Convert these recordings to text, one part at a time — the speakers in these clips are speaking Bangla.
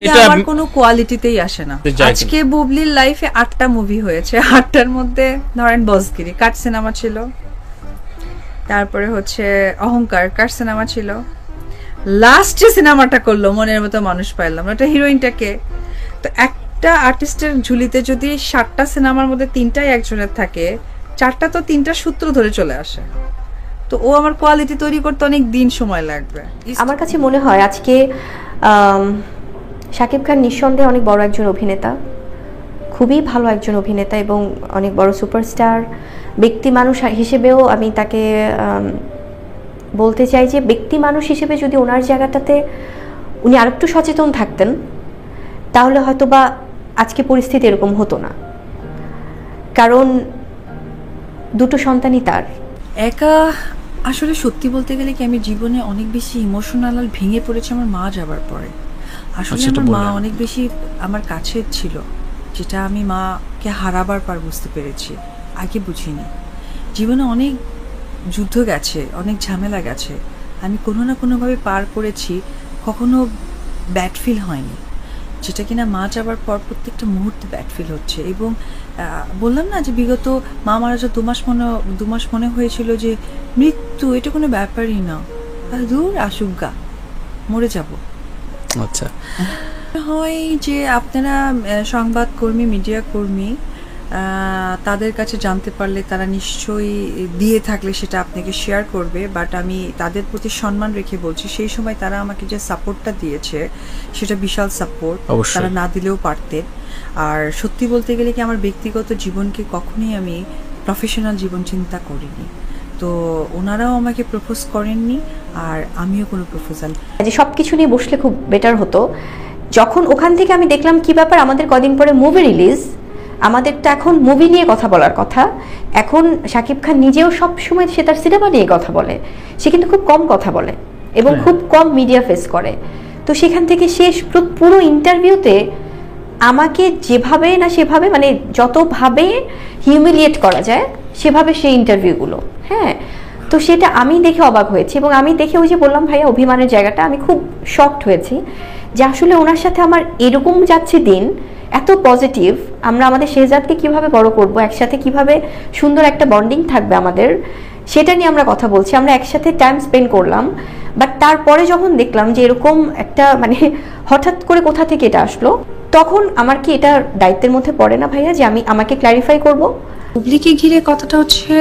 আমার কোনো কোয়ালিটিতেই আসে না। আজকে বুবলির লাইফে 8টা মুভি হয়েছে, 8টার মধ্যে ধরেন বসগিরি কাট সিনেমা ছিল, তারপরে হচ্ছে অহংকার কাট সিনেমা ছিল, লাস্ট যে সিনেমাটা করলো মনের মতো মানুষ পাইলাম ওটা হিরোইনটাকে। তো একটা আর্টিস্টের ঝুলিতে যদি 7টা সিনেমার মধ্যে 3টাই একজনের থাকে, 4টা তো 3টা সূত্র ধরে চলে আসে। তো ও আমার কোয়ালিটি তৈরি করতে অনেক দিন সময় লাগবে। আমার কাছে মনে হয় আজকে শাকিব খান নিঃসন্দেহে অনেক বড় একজন অভিনেতা, খুবই ভালো একজন অভিনেতা এবং অনেক বড় সুপারস্টার ব্যক্তি মানুষ হিসেবেও আমি তাকে বলতে চাই যে ব্যক্তি মানুষ হিসেবে যদি ওনার জায়গাটাতে উনি আরেকটু সচেতন থাকতেন তাহলে হয়তো বা আজকে পরিস্থিতি এরকম হতো না, কারণ দুটো সন্তানই তার। একা আসলে সত্যি বলতে গেলে কি আমি জীবনে অনেক বেশি ইমোশনাল ভেঙে পড়েছি আমার মা যাবার পরে। আসলে আমার মা অনেক বেশি আমার কাছে ছিল, যেটা আমি মাকে হারাবার পর বুঝতে পেরেছি, আগে বুঝিনি। জীবনে অনেক যুদ্ধ গেছে, অনেক ঝামেলা গেছে, আমি কোনো না কোনোভাবে পার করেছি, কখনো ব্যাড ফিল হয়নি, যেটা কিনা মা যাবার পর প্রত্যেকটা মুহূর্তে ব্যাড ফিল হচ্ছে। এবং বললাম না যে বিগত মা মারা যা 2 মাস মনে হয়েছিল যে মৃত্যু এটা কোনো ব্যাপারই না, দূর আসুক, মরে যাব। আচ্ছা, হয় যে আপনারা সংবাদকর্মী, মিডিয়া কর্মী, তাদের কাছে জানতে পারলে তারা নিশ্চয়ই দিয়ে থাকলে সেটা আপনাকে শেয়ার করবে, বাট আমি তাদের প্রতি সম্মান রেখে বলছি সেই সময় তারা আমাকে যে সাপোর্টটা দিয়েছে সেটা বিশাল সাপোর্ট, তারা না দিলেও পারতেন। আর সত্যি বলতে গেলে কি আমার ব্যক্তিগত জীবনকে কখনোই আমি প্রফেশনাল জীবন চিন্তা করিনি, তো ওনারাও আমাকে প্রপোজ করেননি আর আমিও কোনো প্রপোজাল যে সব কিছু নিয়ে বসলে খুব বেটার হতো। যখন ওখান থেকে আমি দেখলাম কি ব্যাপার, আমাদের কদিন পরে মুভি রিলিজ, আমাদের তো এখন মুভি নিয়ে কথা বলার কথা। এখন শাকিব খান নিজেও সব সময় সে তার সিনেমা নিয়ে কথা বলে, সে কিন্তু খুব কম কথা বলে এবং খুব কম মিডিয়া ফেস করে। তো সেখান থেকে সে পুরো ইন্টারভিউতে আমাকে যেভাবে না সেভাবে, মানে যতভাবে হিউমিলিয়েট করা যায় সেভাবে সেই ইন্টারভিউগুলো, হ্যাঁ, তো সেটা আমি দেখে অবাক হয়েছি। এবং আমি দেখে ওই যে বললাম ভাইয়া অভিমানের জায়গাটা, আমি খুব শকড হয়েছি যে আসলে ওনার সাথে আমার এরকম যাচ্ছে দিন, এত পজিটিভ। আমরা আমাদের শেহজাদকে কিভাবে বড় করব, একসাথে কিভাবে সুন্দর একটা বন্ডিং থাকবে আমাদের, সেটা নিয়ে আমরা কথা বলছি, আমরা একসাথে টাইম স্পেন্ড করলাম। বাট তারপরে যখন দেখলাম যে এরকম একটা মানে হঠাৎ করে কোথা থেকে এটা আসলো, তখন আমার কি এটা দায়িত্বের মধ্যে পড়ে না ভাইয়া যে আমি আমাকে ক্ল্যারিফাই করব? বুবলিকে ঘিরে কথাটা হচ্ছে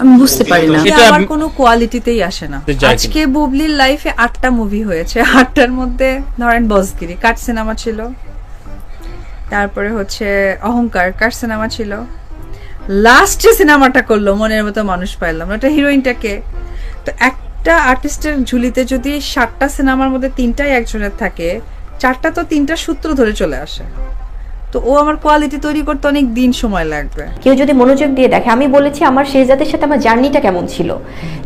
আমি বুঝতে পারি না, এটা আমার কোনো কোয়ালিটিতেই আসে না। আজকে বুবলির লাইফে 8টা মুভি হয়েছে, 8টার মধ্যে ধরেন বসগিরি কাট সিনেমা ছিল, তারপরে হচ্ছে অহংকার কাট সিনেমা ছিল, লাস্ট যে সিনেমাটা করলো মনের মতো মানুষ পাইলাম ওটা হিরোইনটাকে। তো একটা আর্টিস্টের ঝুলিতে যদি 7টা সিনেমার মধ্যে 3টাই একজনের থাকে, 4টা তো 3টা সূত্র ধরে চলে আসে। তো ও আমার কোয়ালিটি তৈরি করতে অনেক দিন সময় লাগবে। কেউ যদি মনোযোগ দিয়ে দেখে, আমি বলেছি আমার শেহজাদের সাথে আমার জার্নিটা কেমন ছিল,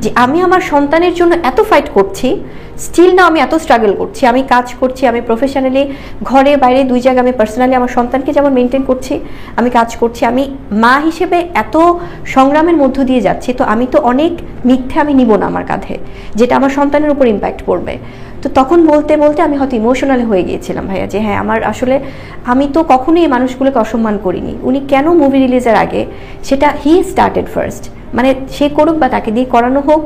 যে আমি আমার সন্তানের জন্য এত ফাইট করছি, স্টিল না আমি এত স্ট্রাগল করছি, আমি কাজ করছি, আমি প্রফেশনালি ঘরে বাইরে 2 জায়গায়, আমি পার্সোনালি আমার সন্তানকে যেমন মেনটেন করছি, আমি কাজ করছি, আমি মা হিসেবে এত সংগ্রামের মধ্য দিয়ে যাচ্ছি। তো আমি তো অনেক মিথ্যে আমি নিব না আমার কাঁধে, যেটা আমার সন্তানের উপর ইম্প্যাক্ট পড়বে। তো তখন বলতে বলতে আমি হয়তো ইমোশনাল হয়ে গিয়েছিলাম ভাইয়া, যে হ্যাঁ আমার আসলে আমি তো কখনোই এই মানুষগুলোকে অসম্মান করিনি। উনি কেন মুভি রিলিজের আগে সেটা হি স্টার্টেড ফার্স্ট, মানে সে করুক বা তাকে দিয়ে করানো হোক,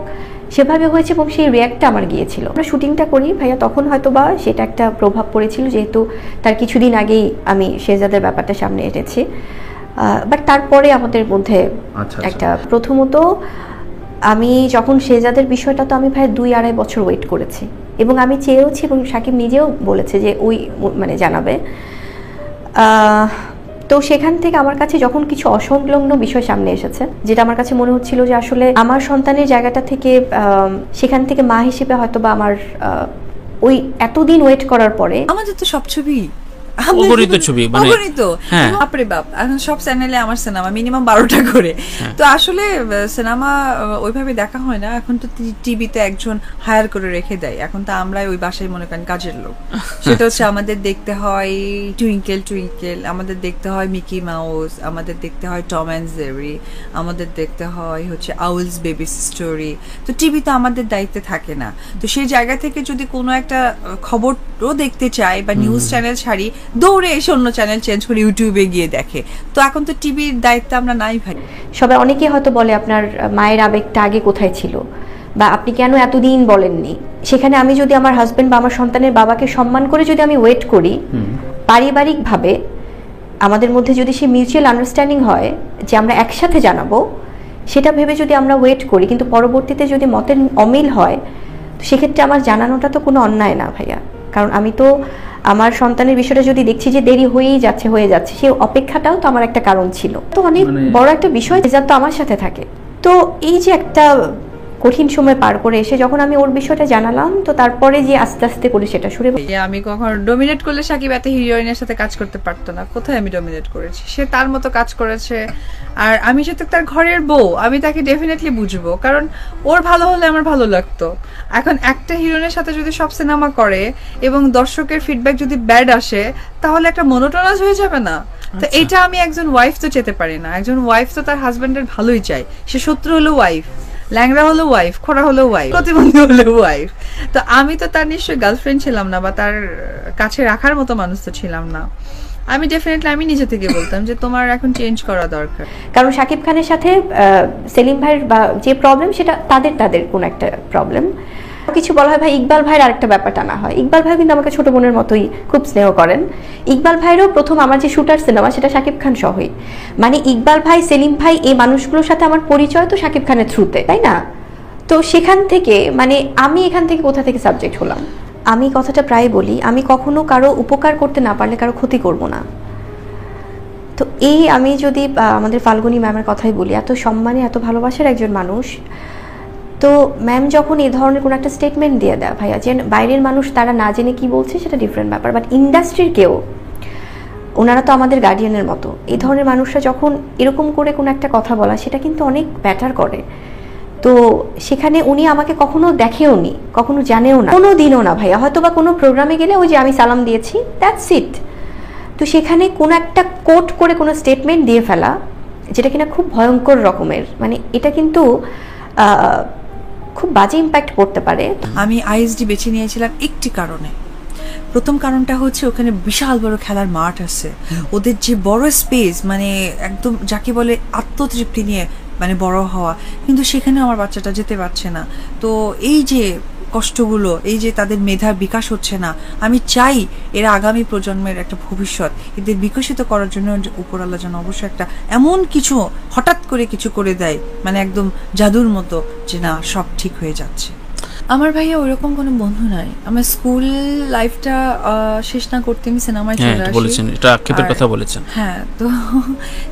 সেভাবে হয়েছে এবং সেই রিয়াক্টটা আমার গিয়েছিল। আমরা শুটিংটা করি ভাইয়া, তখন হয়তো বা সেটা একটা প্রভাব পড়েছিল, যেহেতু তার কিছুদিন আগেই আমি শেহজাদের ব্যাপারটা সামনে এনেছি। বাট তারপরে আমাদের মধ্যে একটা প্রথমত আমি যখন শেহজাদের বিষয়টা, তো আমি ভাই 2-2.5 বছর ওয়েট করেছি এবং আমি চেয়েওছি এবং শাকিব নিজেও বলেছে যে ওই মানে জানাবে। তো সেখান থেকে আমার কাছে যখন কিছু অসংলগ্ন বিষয় সামনে এসেছে, যেটা আমার কাছে মনে হচ্ছিল যে আসলে আমার সন্তানের জায়গাটা থেকে, সেখান থেকে মা হিসেবে হয়তো বা আমার ওই এতদিন ওয়েট করার পরে, আমাদের তো সব ছবি অগণিত ছবি, মানে অগণিত, বাপরে বাপ, এখন সব চ্যানেলে আমার সিনেমা মিনিমাম 12টা করে। তো আসলে সিনেমা ওইভাবে দেখা হয় না এখন, তো টিভিতে একজন হায়ার করে রেখে দেয়, এখন তো আমরা ওই বাসায় মনে করেন কাজের লোক। সেটা হচ্ছে আমাদের দেখতে হয় টুইঙ্কেল টুইঙ্কেল, আমাদের দেখতে হয় মিকি মাউস, আমাদের দেখতে হয় টম অ্যান্ড জেরি, আমাদের দেখতে হয় হচ্ছে আউলস বেবি স্টোরি। তো টিভি তো আমাদের দায়িত্বে থাকে না। তো সেই জায়গা থেকে যদি কোনো একটা খবরও দেখতে চাই বা নিউজ চ্যানেল ছাড়ি, দৌড়ে এসে অন্য চ্যানেল চেঞ্জ করে ইউটিউবে গিয়ে দেখে। তো এখন তো টিভির দায়িত্বে আমরা নাই ভাই। সবাই অনেকে হয়তো বলে আপনার মায়ের আবেগটা আগে কোথায় ছিল, বা আপনি কেন এতদিন বলেননি। সেখানে আমি যদি আমার হাজবেন্ড বা আমার সন্তানের বাবাকে সম্মান করে যদি আমি ওয়েট করি, পারিবারিকভাবে আমাদের মধ্যে যদি সে মিউচুয়াল আন্ডারস্ট্যান্ডিং হয় যে আমরা একসাথে জানাবো, সেটা ভেবে যদি আমরা ওয়েট করি, কিন্তু পরবর্তীতে যদি মতের অমিল হয়, সেক্ষেত্রে আমার জানানোটা তো কোনো অন্যায় না ভাইয়া। কারণ আমি তো আমার সন্তানের বিষয়টা যদি দেখছি যে দেরি হয়ে যাচ্ছে, সেই অপেক্ষাটাও তো আমার একটা কারণ ছিল। তো অনেক বড় একটা বিষয় যা তো আমার সাথে থাকে। তো এই যে একটা কঠিন সময় পার করে এসে যখন আমি ওর বিষয়টা জানালাম, তো তারপরে যে আস্তে আস্তে করে সেটা সরে, আমি কখন ডমিনেট করলে সাকিব এত হিরোইনের সাথে কাজ করতে পারতো না। কোথায় আমি ডমিনেট করেছি? সে তার মতো কাজ করেছে, আর আমি যেহেতু তার ঘরের বউ, আমি তাকে ডেফিনেটলি বুঝবো, কারণ ওর ভালো হলে আমার ভালো লাগতো। এখন একটা হিরোইনের সাথে যদি সব সিনেমা করে এবং দর্শকের ফিডব্যাক যদি ব্যাড আসে, তাহলে একটা মনোটোনাস হয়ে যাবে না? তো এটা আমি একজন ওয়াইফ তো চেতে পারি না। একজন ওয়াইফ তো তার হাজবেন্ডের ভালোই চাই, সে শত্রু হলো ওয়াইফ, ল্যাংড়া হলো ওয়াইফ, খোড়া হলো ওয়াইফ, প্রতিবন্ধী হলো ওয়াইফ। তো আমি তো তার নিশ্চয়ই গার্লফ্রেন্ড ছিলাম না, বা তার কাছে রাখার মতো মানুষ তো ছিলাম না। আমি ডেফিনেটলি আমি নিজে থেকে বলতাম যে তোমার এখন চেঞ্জ করা দরকার। কারণ শাকিব খানের সাথে সেলিম ভাইয়ের বা যে প্রবলেম, সেটা তাদের কোনো একটা প্রবলেম। কিছু বলা হয় ভাই, ইকবাল ভাইয়ের আরেকটা ব্যাপার টানা হয়। ইকবাল ভাই কিন্তু আমাকে ছোট বোনের মতোই খুব স্নেহ করেন। ইকবাল ভাইয়েরও প্রথম আমার যে শুটার সিনেমা, সেটা শাকিব খান সহই। মানে ইকবাল ভাই, সেলিম ভাই, এই মানুষগুলোর সাথে আমার পরিচয় তো শাকিব খানের থ্রুতে, তাই না? তো সেখান থেকে মানে আমি এখান থেকে কোথা থেকে সাবজেক্ট হলাম? আমি কথাটা প্রায় বলি, আমি কখনো কারো উপকার করতে না পারলে কারো ক্ষতি করব না। তো এই আমি যদি আমাদের ফাল্গুনী ম্যামের কথাই বলি, এত সম্মানে এত ভালোবাসার একজন মানুষ, তো ম্যাম যখন এই ধরনের কোনো একটা স্টেটমেন্ট দিয়ে দেয় ভাইয়া, যে বাইরের মানুষ তারা না জেনে কি বলছে সেটা ডিফারেন্ট ব্যাপার, বাট ইন্ডাস্ট্রির কেউ, ওনারা তো আমাদের গার্ডিয়ানের মতো, এই ধরনের মানুষরা যখন এরকম করে কোনো একটা কথা বলা, সেটা কিন্তু অনেক ব্যাটার করে। তো সেখানে উনি আমাকে কখনো দেখেও নি, কখনো জানেও না, কোনো দিনও না ভাইয়া। হয়তো বা কোনো প্রোগ্রামে গেলে ওই যে আমি সালাম দিয়েছি, দ্যাটস ইট। তো সেখানে কোনো একটা কোট করে কোনো স্টেটমেন্ট দিয়ে ফেলা, যেটা কিনা খুব ভয়ঙ্কর রকমের, মানে এটা কিন্তু খুব বাজে ইম্প্যাক্ট পড়তে পারে। আমি আইএসডি বেছে নিয়েছিলাম একটি কারণে। প্রথম কারণটা হচ্ছে ওখানে বিশাল বড় খেলার মাঠ আছে, ওদের যে বড় স্পেস, মানে একদম যাকে বলে আত্মতৃপ্তি নিয়ে মানে বড় হওয়া, কিন্তু সেখানে আমার বাচ্চাটা যেতে পারছে না। তো এই যে কষ্টগুলো, এই যে তাদের মেধার বিকাশ হচ্ছে না, আমি চাই এরা আগামী প্রজন্মের একটা ভবিষ্যৎ, এদের বিকশিত করার জন্য উপরওয়ালা যেন অবশ্যই একটা এমন কিছু হঠাৎ করে কিছু করে দেয়, মানে একদম জাদুর মতো, যে না সব ঠিক হয়ে যাচ্ছে। আমার ভাইয়া ওইরকম কোনো বন্ধু নাই। আমার স্কুল লাইফটা শেষ না করতে আমি সিনেমায় চলে আসি। বলেছেন, এটা আক্ষেপের কথা বলেছেন। হ্যাঁ, তো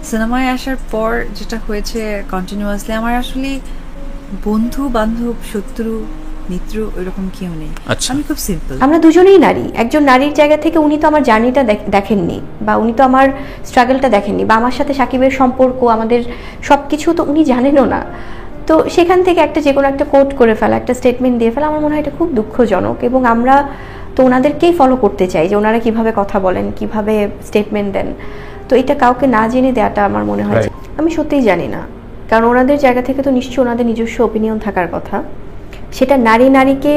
সিনেমায় আসার পর যেটা হয়েছে কন্টিনিউয়াসলি, আমার আসলে বন্ধু বান্ধব শত্রু মিত্র ওইরকম কেউ নেই। আমি খুব সিম্পল। আমরা দুজনেই নারী। একজন নারীর জায়গা থেকে উনি তো আমার জার্নিটা দেখেননি, বা উনি তো আমার স্ট্রাগলটা দেখেননি, বা আমার সাথে সাকিবের সম্পর্ক, আমাদের সবকিছু তো উনি জানেনও না। তো সেখান থেকে একটা যে কোনো একটা কোট করে ফেলা, একটা স্টেটমেন্ট দিয়ে ফেলা, আমার মনে হয় এটা খুব দুঃখজনক। এবং আমরা তো ওনাদেরকেই ফলো করতে চাই যে ওনারা কিভাবে কথা বলেন, কিভাবে স্টেটমেন্ট দেন। তো এটা কাউকে না জেনে দেওয়াটা আমার মনে হয়, আমি সত্যিই জানি না। কারণ ওনাদের জায়গা থেকে তো নিশ্চয়ই ওনাদের নিজস্ব ওপিনিয়ন থাকার কথা। সেটা নারীকে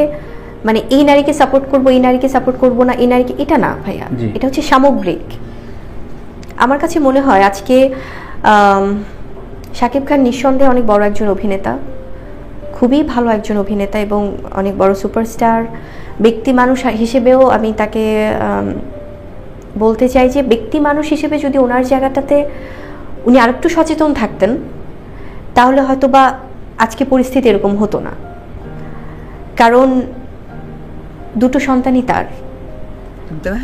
মানে এই নারীকে সাপোর্ট করবো, এই নারীকে সাপোর্ট করবো না, এই নারীকে, এটা না ভাইয়া, এটা হচ্ছে সামগ্রিক। আমার কাছে মনে হয় আজকে শাকিব খান নিঃসন্দেহে অনেক বড় একজন অভিনেতা, খুবই ভালো একজন অভিনেতা এবং অনেক বড় সুপারস্টার ব্যক্তি মানুষ হিসেবেও আমি তাকে বলতে চাই যে ব্যক্তি মানুষ হিসেবে যদি ওনার জায়গাটাতে উনি আরেকটু সচেতন থাকতেন, তাহলে হয়তো বা আজকে পরিস্থিতি এরকম হতো না। কারণ দুটো সন্তানই তার।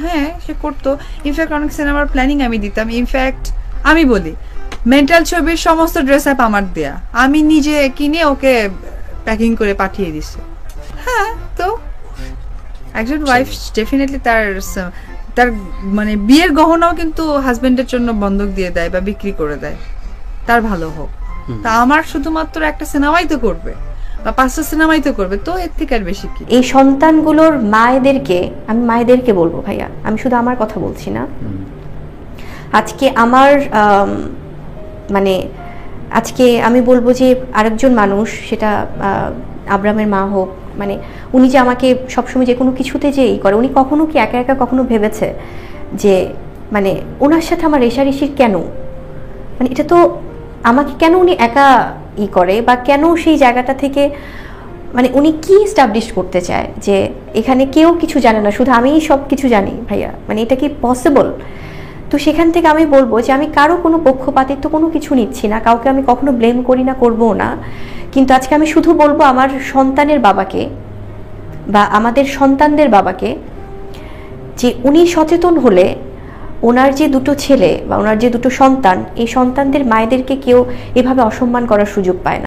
হ্যাঁ, সে করতো। ইনফ্যাক্ট অনেক সিনেমার প্ল্যানিং আমি দিতাম। ইনফ্যাক্ট আমি বলি, মেন্টাল ছবির সমস্ত ড্রেস আপ আমার দেয়া, আমি নিজে কিনে ওকে প্যাকিং করে পাঠিয়ে দিছে। হ্যাঁ, তো একজন ওয়াইফ ডেফিনেটলি তার তার মানে বিয়ের গহনাও কিন্তু হাজবেন্ডের জন্য বন্ধক দিয়ে দেয় বা বিক্রি করে দেয়, তার ভালো হোক। তা আমার শুধুমাত্র একটা সিনেমাই তো করবে বা 5টা সিনেমাই তো করবে, তো এর থেকে আর বেশি কি? এই সন্তানগুলোর মায়েদেরকে, আমি মায়েদেরকে বলবো ভাইয়া, আমি শুধু আমার কথা বলছি না, আজকে আমার মানে আজকে আমি বলবো যে আরেকজন মানুষ, সেটা আব্রামের মা হোক, মানে উনি যে আমাকে সবসময় যে কোনো কিছুতে যে করে, উনি কখনো কি একা একা কখনো ভেবেছে যে মানে ওনার সাথে আমার রেষারেষির কেন, মানে এটা তো আমাকে কেন উনি একা করে, বা কেন সেই জায়গাটা থেকে মানে উনি কি এস্টাবলিশ করতে চায় যে এখানে কেউ কিছু জানে না, শুধু আমিই সব কিছু জানি ভাইয়া, মানে এটা কি পসিবল? তো সেখান থেকে আমি বলবো যে আমি কারো কোনো পক্ষপাতিত্ব কোনো কিছু নিচ্ছি না, কাউকে আমি কখনো ব্লেম করি না, করবো না, কিন্তু আজকে আমি শুধু বলবো আমার সন্তানের বাবাকে বা আমাদের সন্তানদের বাবাকে যে উনি সচেতন হলে ওনার যে দুটো ছেলে বা ওনার যে দুটো সন্তান, এই সন্তানদের মায়েদেরকে কেউ এভাবে অসম্মান করার সুযোগ পায় না।